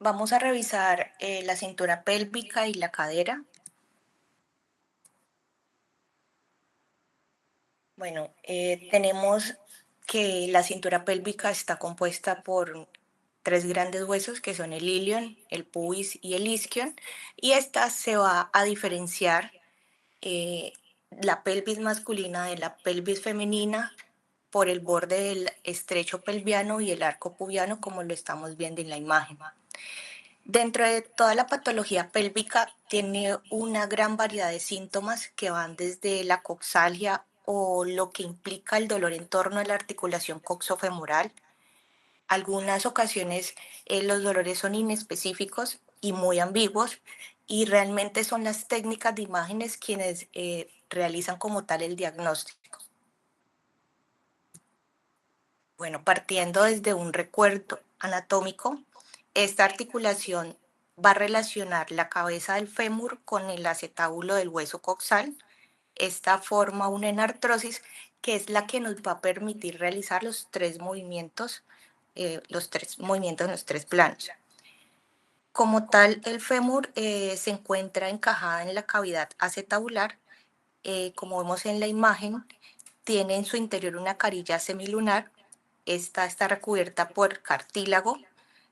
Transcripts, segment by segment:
Vamos a revisar la cintura pélvica y la cadera. Bueno, tenemos que la cintura pélvica está compuesta por tres grandes huesos que son el ilion, el pubis y el isquion, y esta se va a diferenciar eh, la pelvis masculina de la pelvis femenina por el borde del estrecho pelviano y el arco pubiano, como lo estamos viendo en la imagen. Dentro de toda la patología pélvica tiene una gran variedad de síntomas que van desde la coxalgia o lo que implica el dolor en torno a la articulación coxofemoral. Algunas ocasiones los dolores son inespecíficos y muy ambiguos y realmente son las técnicas de imágenes quienes realizan como tal el diagnóstico. Bueno, partiendo desde un recuerdo anatómico, esta articulación va a relacionar la cabeza del fémur con el acetábulo del hueso coxal. Esta forma una enartrosis que es la que nos va a permitir realizar los tres movimientos en los tres planos. Como tal, el fémur se encuentra encajada en la cavidad acetabular. Como vemos en la imagen, tiene en su interior una carilla semilunar. Esta está recubierta por cartílago,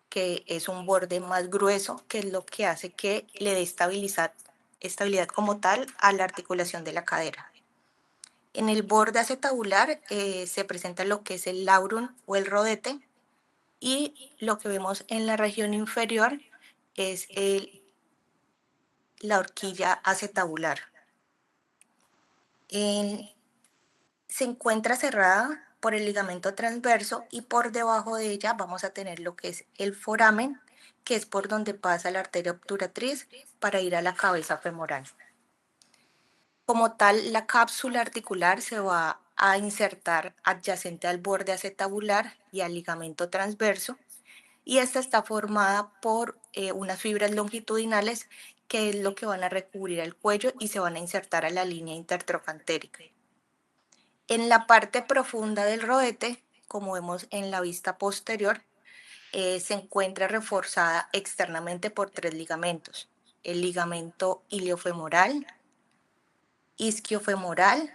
que es un borde más grueso, que es lo que hace que le dé estabilidad como tal a la articulación de la cadera. En el borde acetabular se presenta lo que es el laurum o el rodete, y lo que vemos en la región inferior es la horquilla acetabular. En- Se encuentra cerrada por el ligamento transverso y por debajo de ella vamos a tener lo que es el foramen, que es por donde pasa la arteria obturatriz para ir a la cabeza femoral. Como tal, la cápsula articular se va a insertar adyacente al borde acetabular y al ligamento transverso, y esta está formada por unas fibras longitudinales que es lo que van a recubrir el cuello y se van a insertar a la línea intertrocantérica. En la parte profunda del rodete, como vemos en la vista posterior, se encuentra reforzada externamente por tres ligamentos: el ligamento iliofemoral, isquiofemoral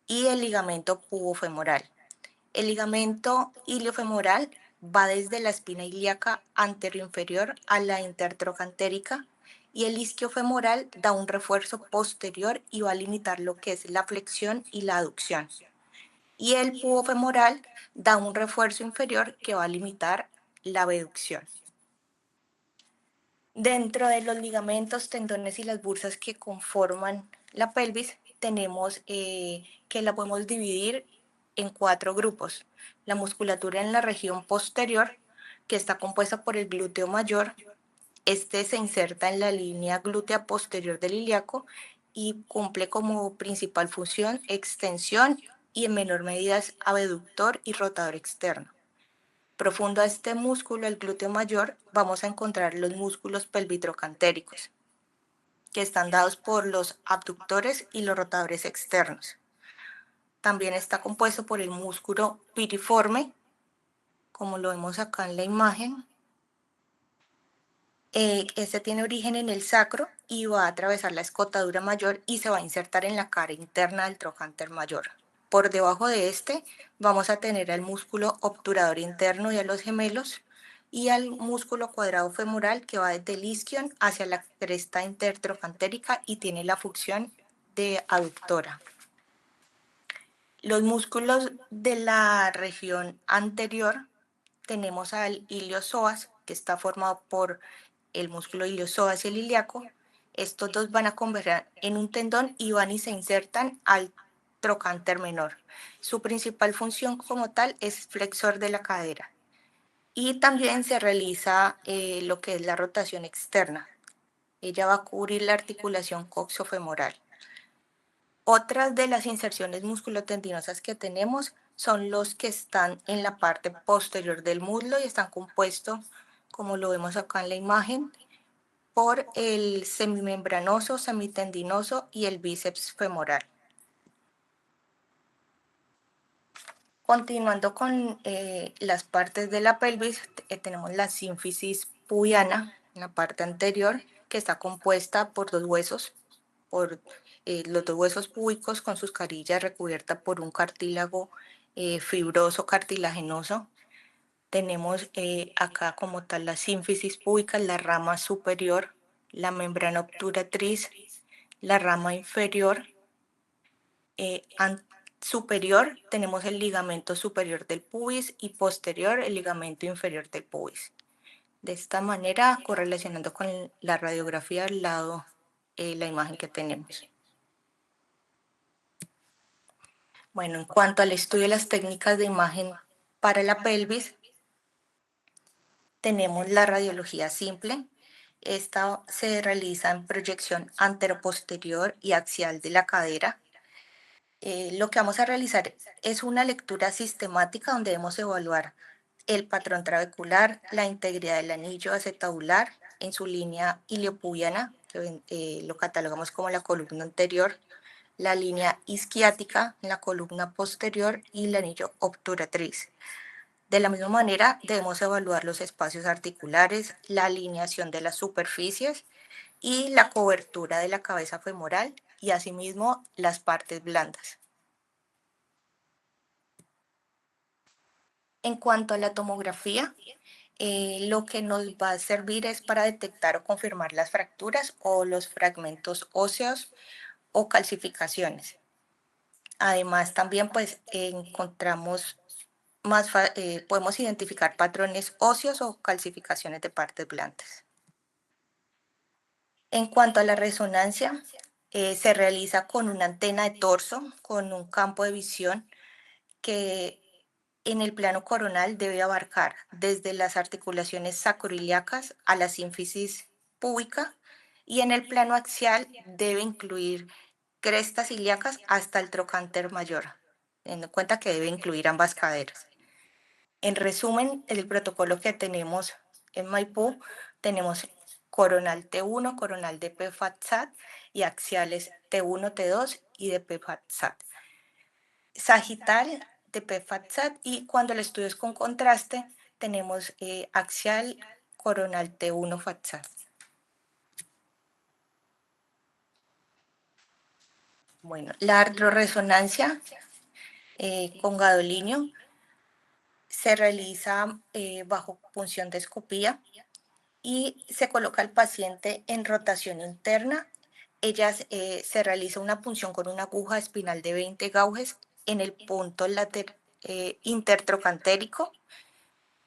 y el ligamento pubofemoral. El ligamento iliofemoral va desde la espina ilíaca anteroinferior a la intertrocantérica, y el isquiofemoral da un refuerzo posterior y va a limitar lo que es la flexión y la aducción. Y el pubofemoral da un refuerzo inferior que va a limitar la abducción. Dentro de los ligamentos, tendones y las bursas que conforman la pelvis, tenemos que la podemos dividir en cuatro grupos. La musculatura en la región posterior, que está compuesta por el glúteo mayor. Este se inserta en la línea glútea posterior del ilíaco y cumple como principal función extensión y en menor medida es abductor y rotador externo. Profundo a este músculo, el glúteo mayor, vamos a encontrar los músculos pelvitrocantéricos, que están dados por los abductores y los rotadores externos. También está compuesto por el músculo piriforme, como lo vemos acá en la imagen. Este tiene origen en el sacro y va a atravesar la escotadura mayor y se va a insertar en la cara interna del trocánter mayor. Por debajo de este vamos a tener al músculo obturador interno y a los gemelos, y al músculo cuadrado femoral que va desde el isquion hacia la cresta intertrocantérica y tiene la función de aductora. Los músculos de la región anterior, tenemos al iliopsoas, que está formado por el músculo iliopsoas y el ilíaco. Estos dos van a converger en un tendón y van y se insertan al trocánter menor. Su principal función como tal es flexor de la cadera. Y también se realiza lo que es la rotación externa. Ella va a cubrir la articulación coxofemoral. Otras de las inserciones musculotendinosas que tenemos son los que están en la parte posterior del muslo y están compuestos, como lo vemos acá en la imagen, por el semimembranoso, semitendinoso y el bíceps femoral. Continuando con las partes de la pelvis, tenemos la sínfisis pubiana, en la parte anterior, que está compuesta por dos huesos, por los dos huesos púbicos con sus carillas recubierta por un cartílago fibroso cartilaginoso. Tenemos acá como tal la sínfisis púbica, la rama superior, la membrana obturatriz, la rama inferior, superior tenemos el ligamento superior del pubis y posterior el ligamento inferior del pubis. De esta manera, correlacionando con la radiografía al lado, la imagen que tenemos. Bueno, en cuanto al estudio de las técnicas de imagen para la pelvis, tenemos la radiología simple. Esta se realiza en proyección anteroposterior y axial de la cadera. Lo que vamos a realizar es una lectura sistemática donde debemos evaluar el patrón trabecular, la integridad del anillo acetabular en su línea iliopubiana, que lo catalogamos como la columna anterior, la línea isquiática en la columna posterior y el anillo obturatriz. De la misma manera, debemos evaluar los espacios articulares, la alineación de las superficies y la cobertura de la cabeza femoral y asimismo las partes blandas. En cuanto a la tomografía, lo que nos va a servir es para detectar o confirmar las fracturas o los fragmentos óseos o calcificaciones. Además, también pues encontramos podemos identificar patrones óseos o calcificaciones de partes blandas. En cuanto a la resonancia, se realiza con una antena de torso, con un campo de visión que en el plano coronal debe abarcar desde las articulaciones sacroiliacas a la sínfisis púbica y en el plano axial debe incluir crestas ilíacas hasta el trocánter mayor, teniendo en cuenta que debe incluir ambas caderas. En resumen, el protocolo que tenemos en Maipú, tenemos coronal T1, coronal de PFAT-SAT y axiales T1, T2 y de PFAT-SAT. Sagital de PFAT-SAT y cuando el estudio es con contraste, tenemos axial coronal T1 FAT-SAT. Bueno, la artrorresonancia con gadolinio se realiza bajo punción de escopía y se coloca al paciente en rotación interna. Se realiza una punción con una aguja espinal de 20 gauges en el punto intertrocantérico.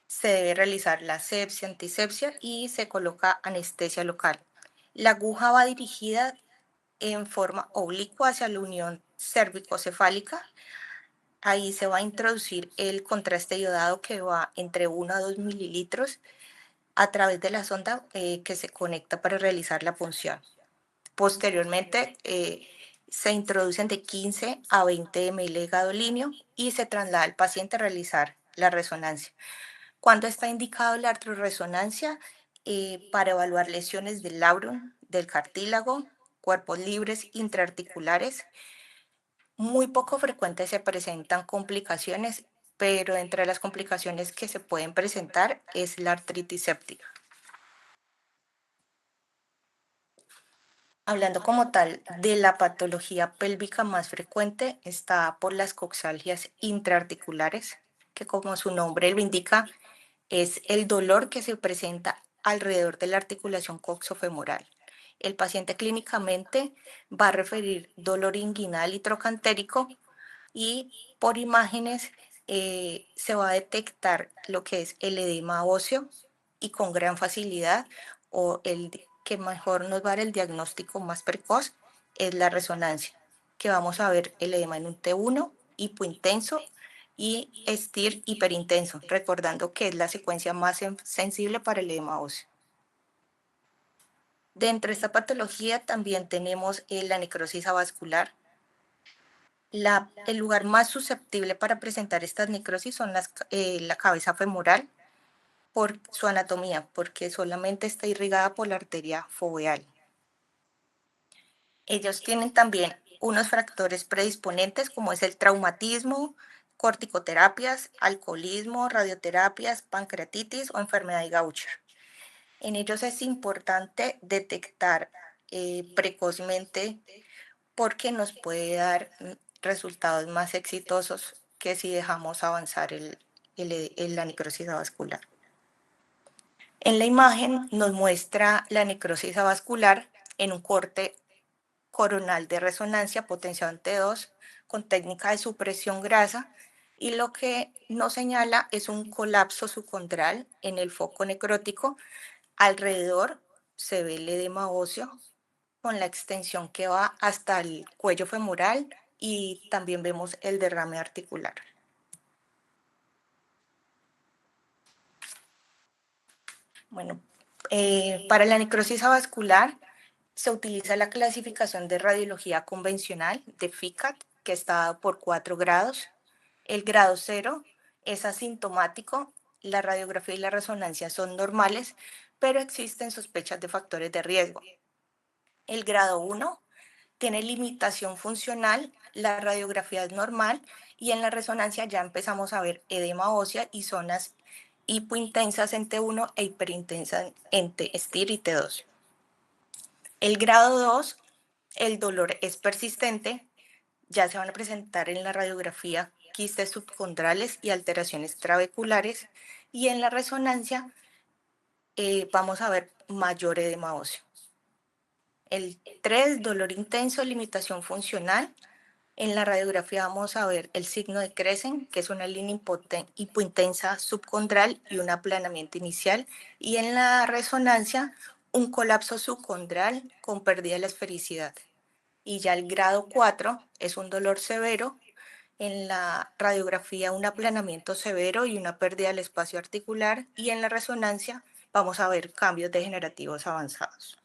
Se debe realizar la asepsia, antisepsia y se coloca anestesia local. La aguja va dirigida en forma oblicua hacia la unión cérvico-cefálica. Ahí se va a introducir el contraste iodado que va entre 1 a 2 mililitros a través de la sonda que se conecta para realizar la punción. Posteriormente, se introducen de 15 a 20 ml de gadolinio y se traslada al paciente a realizar la resonancia. ¿Cuándo está indicado la artrorresonancia? Para evaluar lesiones del labrum, del cartílago, cuerpos libres intraarticulares. Muy poco frecuente se presentan complicaciones, pero entre las complicaciones que se pueden presentar es la artritis séptica. Hablando como tal de la patología pélvica más frecuente, está por las coxalgias intraarticulares, que como su nombre lo indica, es el dolor que se presenta alrededor de la articulación coxofemoral. El paciente clínicamente va a referir dolor inguinal y trocantérico y por imágenes se va a detectar lo que es el edema óseo y con gran facilidad o que mejor nos va a dar el diagnóstico más precoz es la resonancia, que vamos a ver el edema en un T1 hipointenso y STIR hiperintenso, recordando que es la secuencia más sensible para el edema óseo. Dentro de esta patología también tenemos la necrosis avascular. El lugar más susceptible para presentar estas necrosis son la cabeza femoral por su anatomía, porque solamente está irrigada por la arteria foveal. Ellos tienen también unos factores predisponentes como es el traumatismo, corticoterapias, alcoholismo, radioterapias, pancreatitis o enfermedad de Gaucher. En ellos es importante detectar precozmente porque nos puede dar resultados más exitosos que si dejamos avanzar la necrosis avascular. En la imagen nos muestra la necrosis avascular en un corte coronal de resonancia potenciado en T2 con técnica de supresión grasa, y lo que nos señala es un colapso subcondral en el foco necrótico. Alrededor se ve el edema óseo con la extensión que va hasta el cuello femoral, y también vemos el derrame articular. Bueno, para la necrosis avascular se utiliza la clasificación de radiología convencional de FICAT, que está dado por 4 grados. El grado 0 es asintomático, la radiografía y la resonancia son normales, pero existen sospechas de factores de riesgo. El grado 1 tiene limitación funcional, la radiografía es normal y en la resonancia ya empezamos a ver edema ósea y zonas hipointensas en T1 e hiperintensas en STIR y T2. El grado 2, el dolor es persistente, ya se van a presentar en la radiografía quistes subcondrales y alteraciones trabeculares, y en la resonancia vamos a ver mayor edema óseo. El 3, dolor intenso, limitación funcional. En la radiografía vamos a ver el signo de Crescent, que es una línea hipointensa subcondral y un aplanamiento inicial. Y en la resonancia, un colapso subcondral con pérdida de la esfericidad. Y ya el grado 4 es un dolor severo. En la radiografía, un aplanamiento severo y una pérdida del espacio articular. Y en la resonancia, vamos a ver cambios degenerativos avanzados.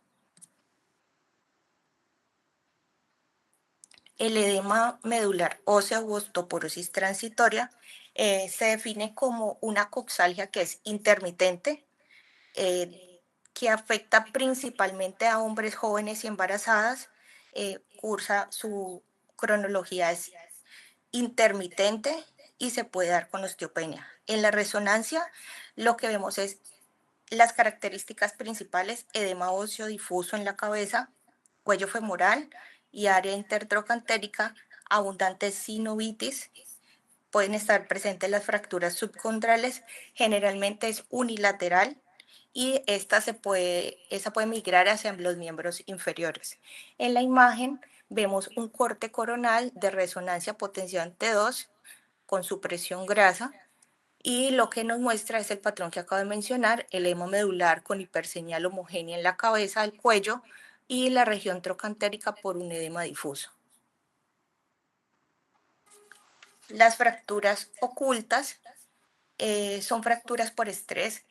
El edema medular ósea u osteoporosis transitoria se define como una coxalgia que es intermitente, que afecta principalmente a hombres jóvenes y embarazadas. Su cronología es intermitente y se puede dar con osteopenia. En la resonancia, lo que vemos es las características principales: edema óseo difuso en la cabeza, cuello femoral y área intertrocantérica, abundante sinovitis. Pueden estar presentes las fracturas subcondrales, generalmente es unilateral, y esa puede migrar hacia los miembros inferiores. En la imagen vemos un corte coronal de resonancia potenciado en T2 con supresión grasa, y lo que nos muestra es el patrón que acabo de mencionar: el edema medular con hiperseñal homogénea en la cabeza, el cuello y la región trocantérica por un edema difuso. Las fracturas ocultas son fracturas por estrés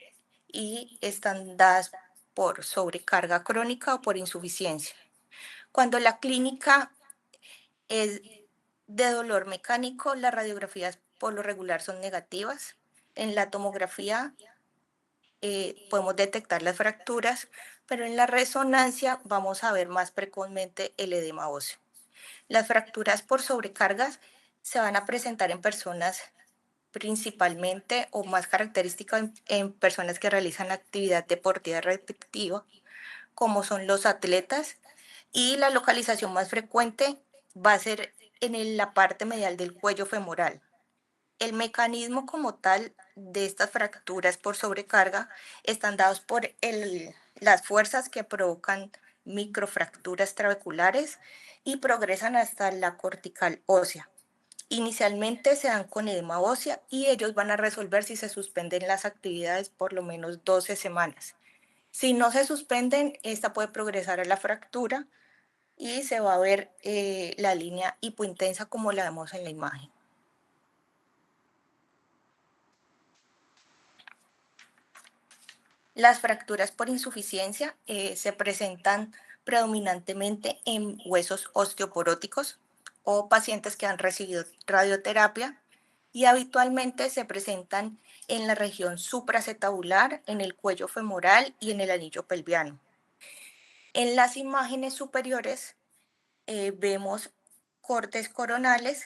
y están dadas por sobrecarga crónica o por insuficiencia. Cuando la clínica es de dolor mecánico, las radiografías por lo regular son negativas. En la tomografía podemos detectar las fracturas, pero en la resonancia vamos a ver más precozmente el edema óseo. Las fracturas por sobrecargas se van a presentar en personas principalmente, o más característica, en personas que realizan actividad deportiva repetitiva, como son los atletas, y la localización más frecuente va a ser en la parte medial del cuello femoral. El mecanismo como tal de estas fracturas por sobrecarga están dados por las fuerzas que provocan microfracturas trabeculares y progresan hasta la cortical ósea. Inicialmente se dan con edema ósea y ellos van a resolver si se suspenden las actividades por lo menos 12 semanas. Si no se suspenden, esta puede progresar a la fractura y se va a ver la línea hipointensa como la vemos en la imagen. Las fracturas por insuficiencia se presentan predominantemente en huesos osteoporóticos o pacientes que han recibido radioterapia, y habitualmente se presentan en la región supracetabular, en el cuello femoral y en el anillo pelviano. En las imágenes superiores vemos cortes coronales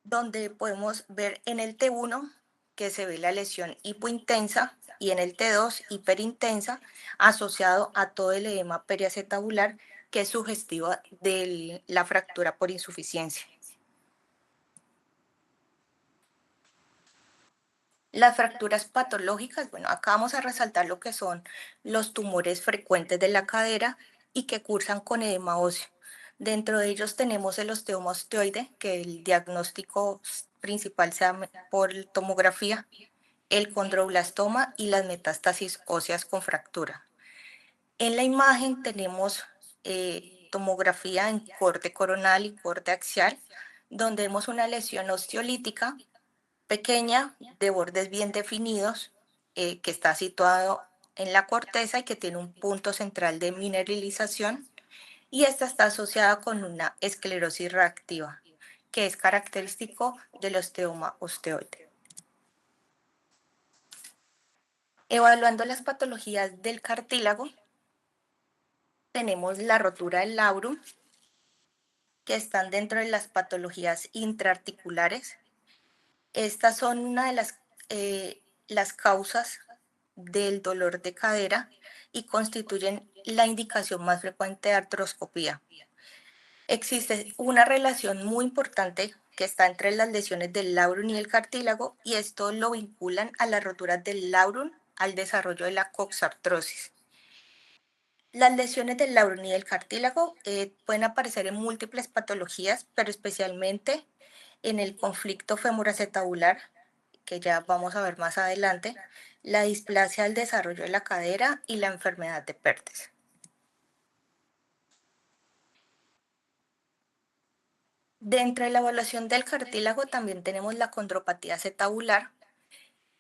donde podemos ver en el T1 que se ve la lesión hipointensa y en el T2 hiperintensa asociado a todo el edema periacetabular que es sugestiva de la fractura por insuficiencia. Las fracturas patológicas, bueno, acá vamos a resaltar lo que son los tumores frecuentes de la cadera y que cursan con edema óseo. Dentro de ellos tenemos el osteoma osteoide, que el diagnóstico principal se da por tomografía, el condroblastoma y las metástasis óseas con fractura. En la imagen tenemos tomografía en corte coronal y corte axial, donde vemos una lesión osteolítica pequeña, de bordes bien definidos, que está situado en la corteza y que tiene un punto central de mineralización, y esta está asociada con una esclerosis reactiva, que es característico del osteoma osteoide. Evaluando las patologías del cartílago, tenemos la rotura del labrum, que están dentro de las patologías intraarticulares. Estas son una de las causas del dolor de cadera y constituyen la indicación más frecuente de artroscopía. Existe una relación muy importante que está entre las lesiones del labrum y el cartílago, y esto lo vinculan a las roturas del labrum al desarrollo de la coxartrosis. Las lesiones del labrum y del cartílago pueden aparecer en múltiples patologías, pero especialmente en el conflicto femoroacetabular, que ya vamos a ver más adelante, la displasia del desarrollo de la cadera y la enfermedad de Perthes. Dentro de la evaluación del cartílago también tenemos la condropatía acetabular.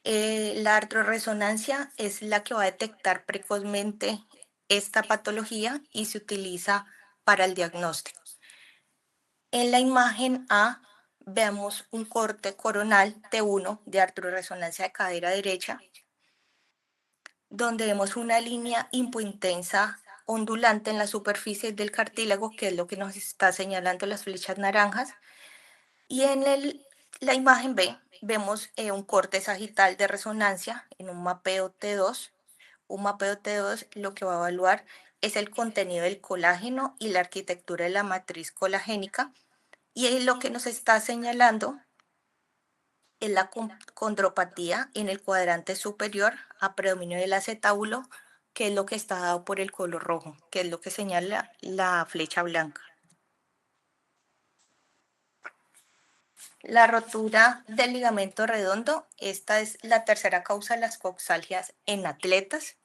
La artrorresonancia es la que va a detectar precozmente esta patología y se utiliza para el diagnóstico. En la imagen A vemos un corte coronal T1 de artrorresonancia de cadera derecha, donde vemos una línea hipointensa ondulante en la superficie del cartílago, que es lo que nos está señalando las flechas naranjas. Y en la imagen B vemos un corte sagital de resonancia en un mapeo T2. Un mapeo T2 lo que va a evaluar es el contenido del colágeno y la arquitectura de la matriz colagénica. Y ahí lo que nos está señalando es la condropatía en el cuadrante superior a predominio del acetábulo, que es lo que está dado por el color rojo, que es lo que señala la flecha blanca. La rotura del ligamento redondo, esta es la tercera causa de las coxalgias en atletas,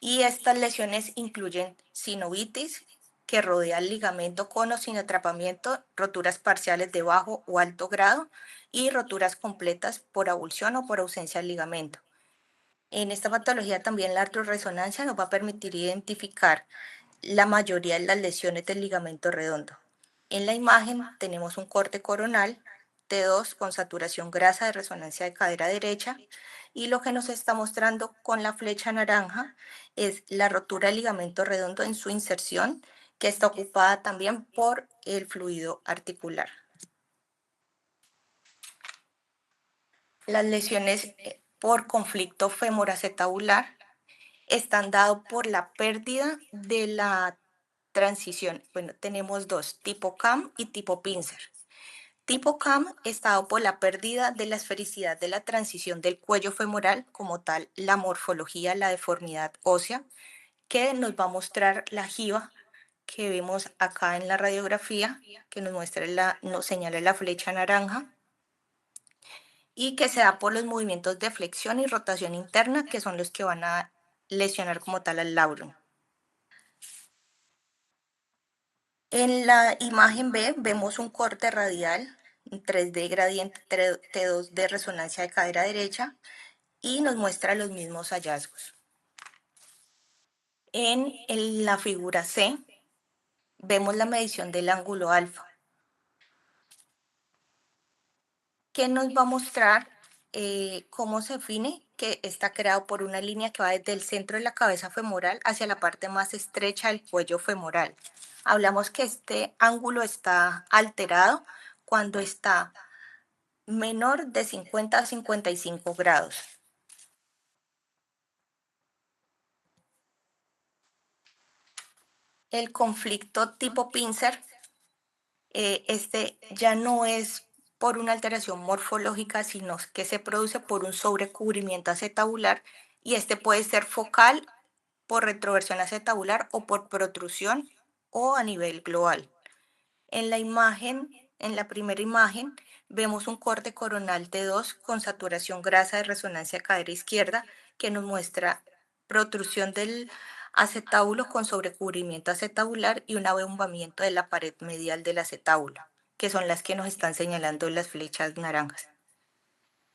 y estas lesiones incluyen sinovitis, que rodea el ligamento con o sin atrapamiento, roturas parciales de bajo o alto grado y roturas completas por avulsión o por ausencia del ligamento. En esta patología también la artrorresonancia nos va a permitir identificar la mayoría de las lesiones del ligamento redondo. En la imagen tenemos un corte coronal T2 con saturación grasa de resonancia de cadera derecha, y lo que nos está mostrando con la flecha naranja es la rotura del ligamento redondo en su inserción, que está ocupada también por el fluido articular. Las lesiones por conflicto femoroacetabular están dados por la pérdida de la transición. Bueno, tenemos dos, tipo CAM y tipo pincer. Tipo CAM está dado por la pérdida de la esfericidad de la transición del cuello femoral, como tal, la morfología, la deformidad ósea, que nos va a mostrar la jiba que vemos acá en la radiografía, que nos señala la flecha naranja, y que se da por los movimientos de flexión y rotación interna, que son los que van a lesionar como tal al labrum. En la imagen B vemos un corte radial, 3D gradiente T2 de resonancia de cadera derecha, y nos muestra los mismos hallazgos. En la figura C vemos la medición del ángulo alfa, que nos va a mostrar cómo se define que está creado por una línea que va desde el centro de la cabeza femoral hacia la parte más estrecha del cuello femoral. Hablamos que este ángulo está alterado cuando está menor de 50 a 55 grados. El conflicto tipo pincer, este ya no es por una alteración morfológica, sino que se produce por un sobrecubrimiento acetabular y este puede ser focal por retroversión acetabular o por protrusión o a nivel global. En la imagen, en la primera imagen, vemos un corte coronal T2 con saturación grasa de resonancia cadera izquierda que nos muestra protrusión del acetábulo con sobrecubrimiento acetabular y un abombamiento de la pared medial del acetábulo, que son las que nos están señalando las flechas naranjas.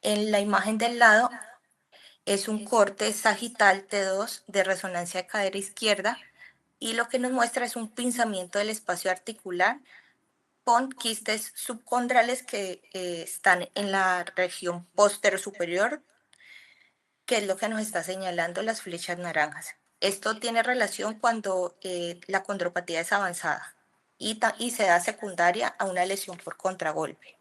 En la imagen del lado es un corte sagital T2 de resonancia de cadera izquierda y lo que nos muestra es un pinzamiento del espacio articular con quistes subcondrales que están en la región postero superior, que es lo que nos está señalando las flechas naranjas. Esto tiene relación cuando la condropatía es avanzada y se da secundaria a una lesión por contragolpe.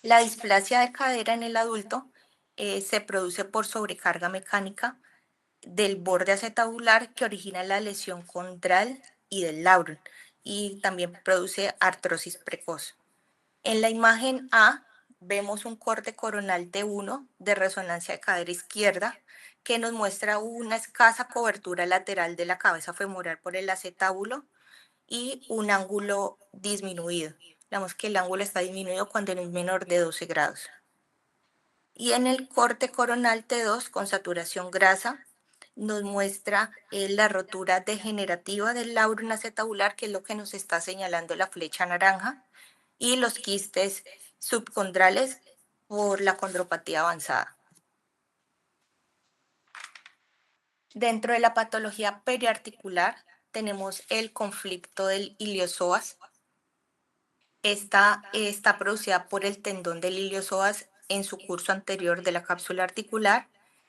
La displasia de cadera en el adulto se produce por sobrecarga mecánica del borde acetabular que origina la lesión condral y del labrum y también produce artrosis precoz. En la imagen A vemos un corte coronal T1 de resonancia de cadera izquierda que nos muestra una escasa cobertura lateral de la cabeza femoral por el acetábulo y un ángulo disminuido. Digamos que el ángulo está disminuido cuando es menor de 12 grados. Y en el corte coronal T2 con saturación grasa nos muestra la rotura degenerativa del labrum acetabular, que es lo que nos está señalando la flecha naranja, y los quistes subcondrales por la condropatía avanzada. Dentro de la patología periarticular tenemos el conflicto del iliosoas. Esta está producida por el tendón del iliosoas en su curso anterior de la cápsula articular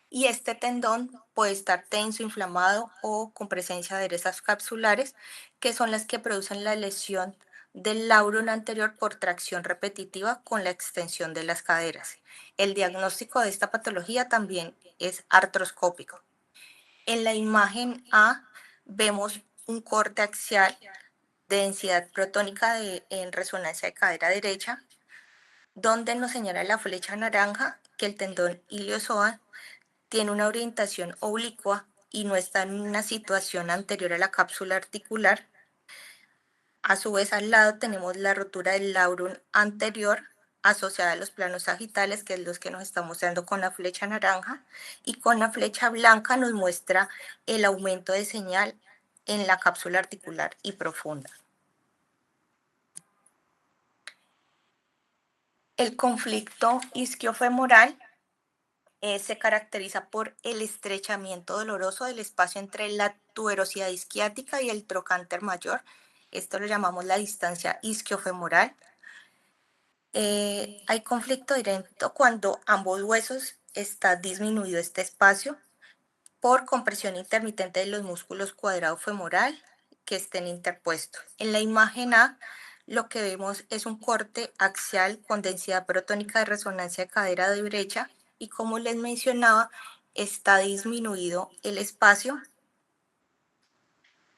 y este tendón puede estar tenso, inflamado o con presencia de aderezas capsulares, que son las que producen la lesión del labrum anterior por tracción repetitiva con la extensión de las caderas. El diagnóstico de esta patología también es artroscópico. En la imagen A vemos un corte axial de densidad protónica en resonancia de cadera derecha, donde nos señala la flecha naranja que el tendón iliosoas tiene una orientación oblicua y no está en una situación anterior a la cápsula articular. A su vez, al lado tenemos la rotura del labrum anterior asociada a los planos sagitales, que es los que nos está mostrando con la flecha naranja, y con la flecha blanca nos muestra el aumento de señal en la cápsula articular y profunda. El conflicto isquiofemoral se caracteriza por el estrechamiento doloroso del espacio entre la tuberosidad isquiática y el trocánter mayor. Esto lo llamamos la distancia isquiofemoral. Hay conflicto directo cuando ambos huesos está disminuido este espacio por compresión intermitente de los músculos cuadrado femoral que estén interpuestos. En la imagen A, lo que vemos es un corte axial con densidad protónica de resonancia de cadera derecha y como les mencionaba, está disminuido el espacio.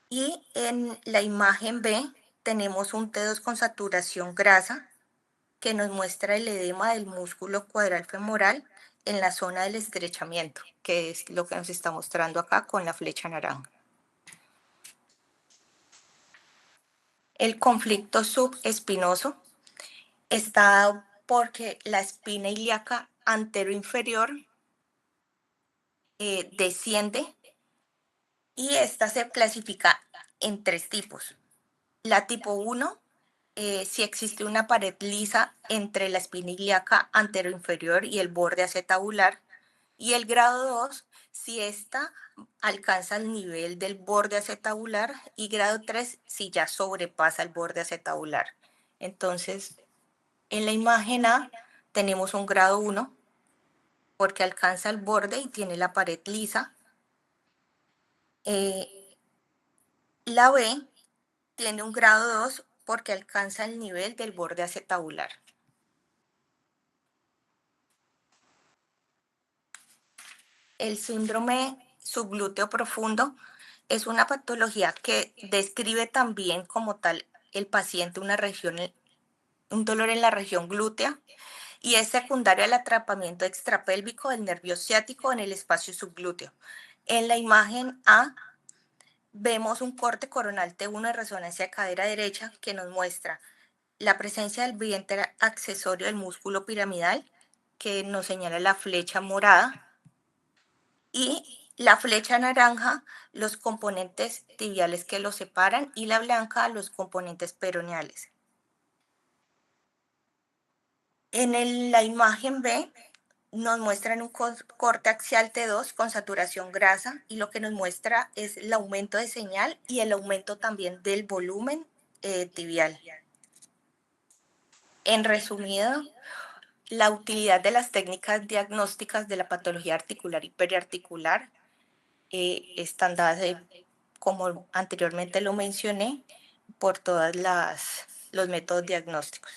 Y en la imagen B tenemos un T2 con saturación grasa que nos muestra el edema del músculo cuadral femoral en la zona del estrechamiento, que es lo que nos está mostrando acá con la flecha naranja. El conflicto subespinoso está dado porque la espina ilíaca anteroinferior desciende y esta se clasifica en tres tipos. La tipo 1, si existe una pared lisa entre la espina ilíaca anteroinferior y el borde acetabular, y el grado 2, si ésta alcanza el nivel del borde acetabular, y grado 3, si ya sobrepasa el borde acetabular. Entonces, en la imagen A tenemos un grado 1 porque alcanza el borde y tiene la pared lisa. La B tiene un grado 2 porque alcanza el nivel del borde acetabular. El síndrome subglúteo profundo es una patología que describe también como tal el paciente un dolor en la región glútea y es secundario al atrapamiento extrapélvico del nervio ciático en el espacio subglúteo. En la imagen A vemos un corte coronal T1 de resonancia de cadera derecha que nos muestra la presencia del vientre accesorio del músculo piramidal, que nos señala la flecha morada, y la flecha naranja, los componentes tibiales que los separan, y la blanca, los componentes peroneales. La imagen B nos muestran un corte axial T2 con saturación grasa y lo que nos muestra es el aumento de señal y el aumento también del volumen tibial. En resumido, la utilidad de las técnicas diagnósticas de la patología articular y periarticular están dadas, como anteriormente lo mencioné, por todos los métodos diagnósticos.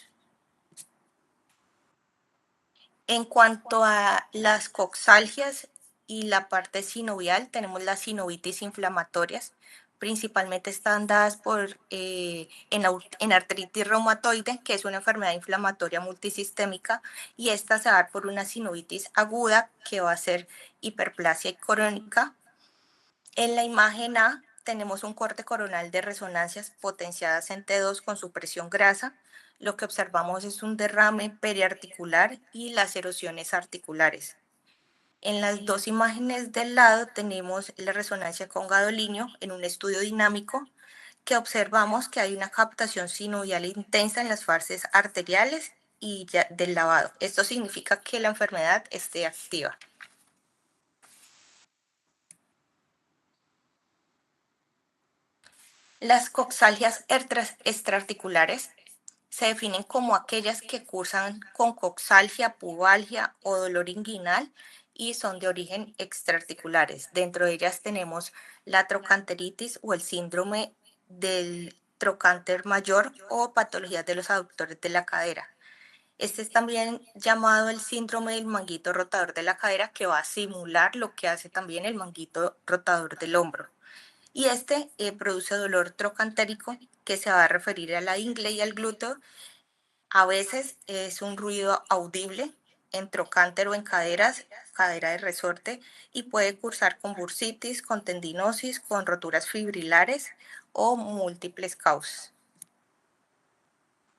En cuanto a las coxalgias y la parte sinovial, tenemos las sinovitis inflamatorias. Principalmente están dadas en artritis reumatoide, que es una enfermedad inflamatoria multisistémica, y esta se va a dar por una sinovitis aguda, que va a ser hiperplasia crónica. En la imagen A tenemos un corte coronal de resonancias potenciadas en T2 con supresión grasa. Lo que observamos es un derrame periarticular y las erosiones articulares. En las dos imágenes del lado tenemos la resonancia con gadolinio en un estudio dinámico que observamos que hay una captación sinovial intensa en las fases arteriales y del lavado. Esto significa que la enfermedad esté activa. Las coxalgias extraarticulares se definen como aquellas que cursan con coxalgia, pubalgia o dolor inguinal y son de origen extraarticulares. Dentro de ellas tenemos la trocanteritis o el síndrome del trocánter mayor o patologías de los aductores de la cadera. Este es también llamado el síndrome del manguito rotador de la cadera, que va a simular lo que hace también el manguito rotador del hombro. Y produce dolor trocantérico que se va a referir a la ingle y al glúteo. A veces es un ruido audible en trocánter o en cadera de resorte, y puede cursar con bursitis, con tendinosis, con roturas fibrilares o múltiples causas.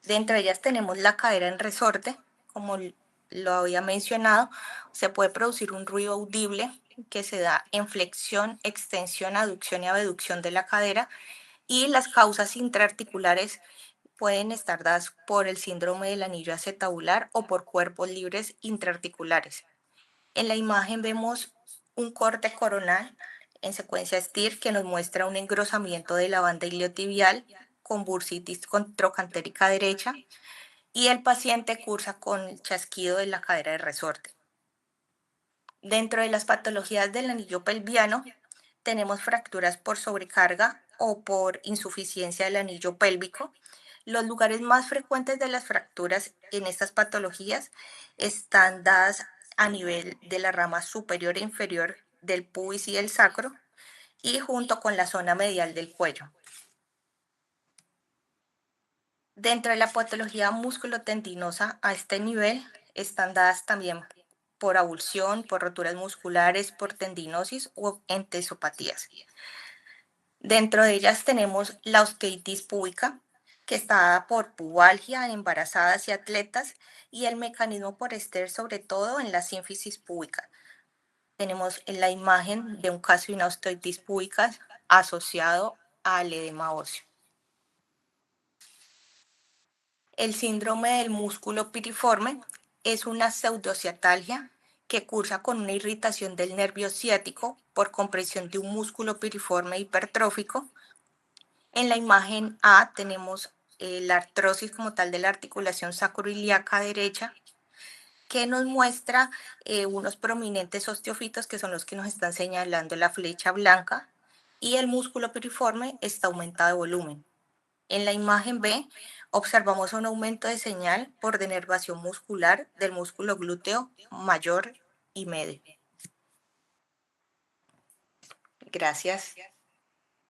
De entre ellas tenemos la cadera en resorte, como lo había mencionado, se puede producir un ruido audible que se da en flexión, extensión, aducción y abducción de la cadera, y las causas intraarticulares pueden estar dadas por el síndrome del anillo acetabular o por cuerpos libres intraarticulares. En la imagen vemos un corte coronal en secuencia STIR que nos muestra un engrosamiento de la banda iliotibial con bursitis con trocantérica derecha, y el paciente cursa con el chasquido de la cadera de resorte. Dentro de las patologías del anillo pelviano tenemos fracturas por sobrecarga o por insuficiencia del anillo pélvico. Los lugares más frecuentes de las fracturas en estas patologías están dadas a nivel de la rama superior e inferior del pubis y del sacro, y junto con la zona medial del cuello. Dentro de la patología musculotendinosa a este nivel están dadas también por avulsión, por roturas musculares, por tendinosis o entesopatías. Dentro de ellas tenemos la osteitis púbica, que está dada por pubalgia en embarazadas y atletas, y el mecanismo por estar sobre todo en la sínfisis púbica. Tenemos en la imagen de un caso de una osteitis púbica asociado al edema óseo. El síndrome del músculo piriforme es una pseudociatalgia que cursa con una irritación del nervio ciático por compresión de un músculo piriforme hipertrófico. En la imagen A tenemos la artrosis como tal de la articulación sacroiliaca derecha, que nos muestra unos prominentes osteofitos que son los que nos están señalando la flecha blanca, y el músculo piriforme está aumentado de volumen. En la imagen B, observamos un aumento de señal por denervación muscular del músculo glúteo mayor y medio. Gracias.